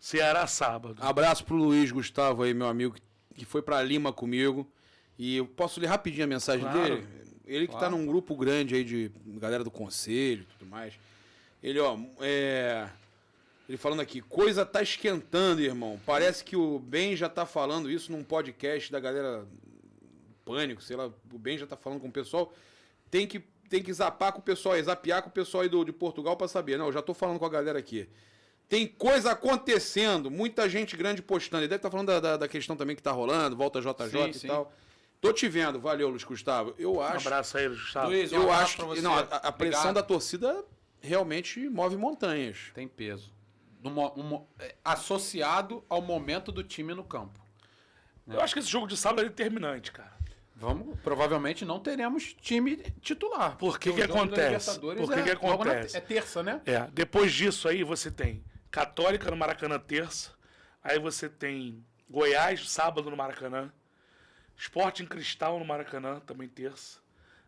Ceará sábado. Abraço pro Luiz Gustavo aí, meu amigo, que foi pra Lima comigo. E eu posso ler rapidinho a mensagem dele? Ele que tá num grupo grande aí de galera do conselho e tudo mais. Ele, ele falando aqui, coisa tá esquentando, irmão. Parece que o Ben já tá falando isso num podcast da galera Pânico, sei lá, o Ben já tá falando com o pessoal. Tem que zapear com o pessoal aí de Portugal pra saber. Não, eu já tô falando com a galera aqui. Tem coisa acontecendo, muita gente grande postando. Ele deve estar falando da questão também que tá rolando, volta JJ e tal. Tô te vendo, valeu, Luiz Gustavo. Eu acho. Um abraço aí, Luiz Gustavo. Luiz, Eu acho que não, a pressão da torcida realmente move montanhas. Tem peso. Associado ao momento do time no campo. Eu acho que esse jogo de sábado é determinante, cara. Provavelmente não teremos time titular. Por que acontece? Que acontece? É terça, né? Depois disso aí você tem Católica no Maracanã terça, aí você tem Goiás sábado no Maracanã, Sporting Cristal no Maracanã também terça,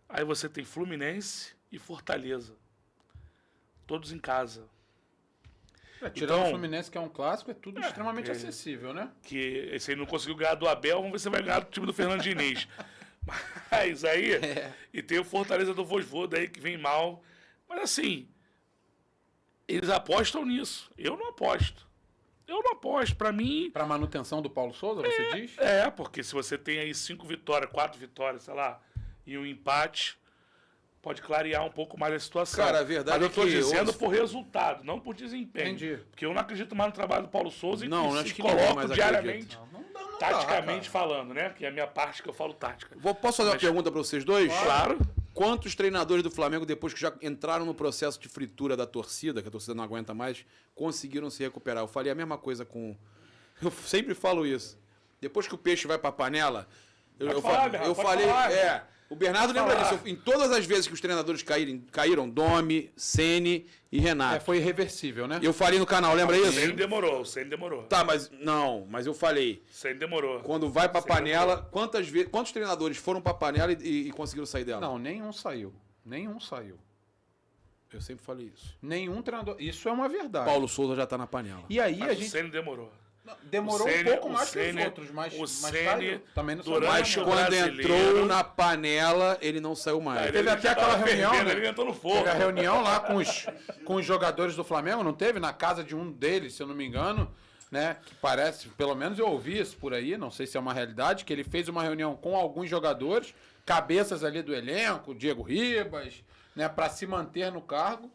aí você tem Fluminense e Fortaleza, todos em casa. Tirando o Fluminense, que é um clássico, é tudo extremamente acessível, né? Que esse aí não conseguiu ganhar do Abel, vamos ver se vai ganhar do time do Fernando Diniz. Mas aí, e tem o Fortaleza do Vojvoda aí que vem mal. Mas assim, eles apostam nisso. Eu não aposto. Pra mim... Pra manutenção do Paulo Souza, você diz? Porque se você tem aí 5 vitórias, 4 vitórias, sei lá, e um empate, pode clarear um pouco mais a situação. Cara, a verdade Mas eu tô dizendo hoje... por resultado, não por desempenho. Entendi. Porque eu não acredito mais no trabalho do Paulo Souza acho e que coloco mais diariamente, Não taticamente falando, né? Que é a minha parte que eu falo tática. Posso fazer uma pergunta para vocês dois? Claro. Quantos treinadores do Flamengo, depois que já entraram no processo de fritura da torcida, que a torcida não aguenta mais, conseguiram se recuperar? Eu falei a mesma coisa com... Eu sempre falo isso. Depois que o peixe vai pra panela... Eu falei... O Bernardo lembra disso. Em todas as vezes que os treinadores caíram Domi, Ceni e Renato. Foi irreversível, né? Eu falei no canal, lembra isso? O Ceni demorou. Tá, mas eu falei. Ceni demorou. Quando vai pra panela, quantos treinadores foram pra panela e conseguiram sair dela? Não, nenhum saiu. Eu sempre falei isso. Nenhum treinador. Isso é uma verdade. Paulo Souza já tá na panela. E aí Mas a gente... o Ceni demorou. Demorou um pouco mais que os outros, mas Ceni também não durante Mas o quando brasileiro... entrou na panela, ele não saiu mais. Teve até aquela reunião, né? Ele entrou no fogo. Teve a reunião lá com os jogadores do Flamengo, não teve? Na casa de um deles, se eu não me engano, né? Que parece, pelo menos eu ouvi isso por aí, não sei se é uma realidade, que ele fez uma reunião com alguns jogadores, cabeças ali do elenco, Diego Ribas, né? Pra se manter no cargo.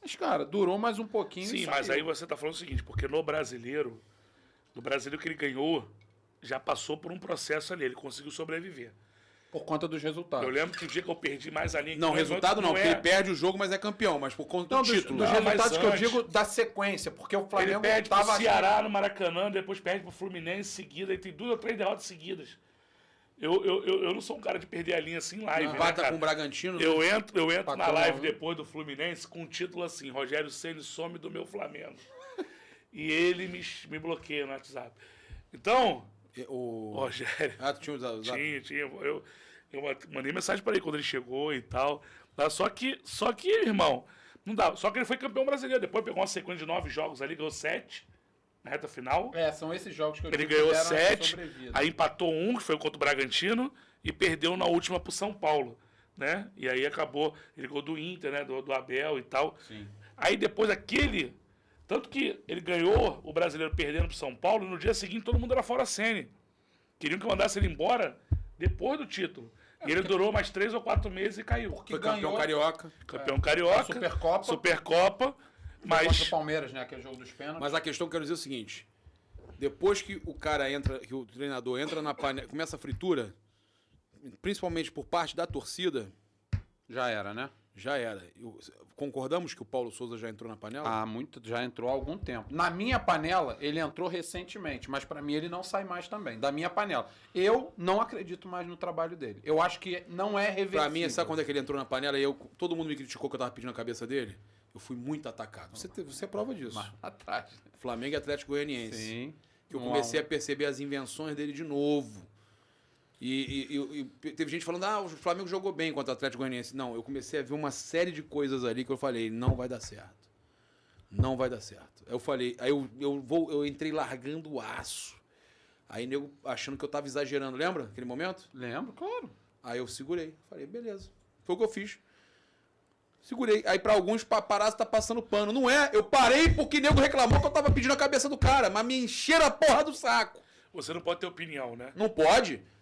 Mas, cara, durou mais um pouquinho. Sim, mas aí você tá falando o seguinte, porque no brasileiro que ele ganhou, já passou por um processo ali, ele conseguiu sobreviver. Por conta dos resultados. Eu lembro que o dia que eu perdi mais a linha... Não, resultado não, porque ele perde o jogo, mas é campeão, mas por conta do título. Dos resultados que eu digo da sequência, porque o Flamengo ele perde pro Ceará no Maracanã, depois perde pro Fluminense em seguida, e tem 2 ou 3 derrotas seguidas. Eu não sou um cara de perder a linha assim em live. Empata com o Bragantino. Eu entro na live depois do Fluminense com um título assim, Rogério Ceni some do meu Flamengo. E ele me bloqueia no WhatsApp. Então, o Rogério... tu tinha usado? Tinha. Eu mandei mensagem para ele quando ele chegou e tal. Só que, irmão, não dá. Só que ele foi campeão brasileiro. Depois pegou uma sequência de 9 jogos ali, ganhou 7 na reta final. São esses jogos que eu Ele ganhou 7, aí empatou 1, que foi contra o Bragantino, e perdeu na última pro São Paulo, né? E aí acabou, ele ganhou do Inter, né? Do Abel e tal. Sim. Aí depois tanto que ele ganhou o brasileiro perdendo pro São Paulo, e no dia seguinte todo mundo era fora Ceni. Queriam que mandasse ele embora depois do título. E ele durou mais 3 ou 4 meses e caiu. Foi campeão carioca. Campeão carioca. Supercopa. Mas... Contra o Palmeiras, né? Aquele jogo dos pênaltis. Mas a questão que eu quero dizer é o seguinte. Depois que o cara entra, que o treinador entra na panela, começa a fritura, principalmente por parte da torcida... Já era, né? Já era. Concordamos que o Paulo Souza já entrou na panela? Já entrou há algum tempo. Na minha panela, ele entrou recentemente, mas pra mim ele não sai mais também, da minha panela. Eu não acredito mais no trabalho dele. Eu acho que não é reversível. Pra mim, sabe quando é que ele entrou na panela e todo mundo me criticou que eu tava pedindo a cabeça dele? Eu fui muito atacado. Você é prova disso. Mas atrás. Flamengo e Atlético Goianiense. Sim. Que eu comecei a perceber as invenções dele de novo. E teve gente falando, o Flamengo jogou bem contra o Atlético Goianiense. Não, eu comecei a ver uma série de coisas ali que eu falei, não vai dar certo. não vai dar certo. Aí eu falei, aí eu entrei largando o aço. Aí nego achando que eu tava exagerando, lembra aquele momento? Lembro, claro. Aí eu segurei, falei, beleza. Foi o que eu fiz. Segurei. Aí pra alguns paparazzi tá passando pano. Não é, eu parei porque nego reclamou que eu tava pedindo a cabeça do cara, mas me encheram a porra do saco. Você não pode ter opinião, né? Não pode.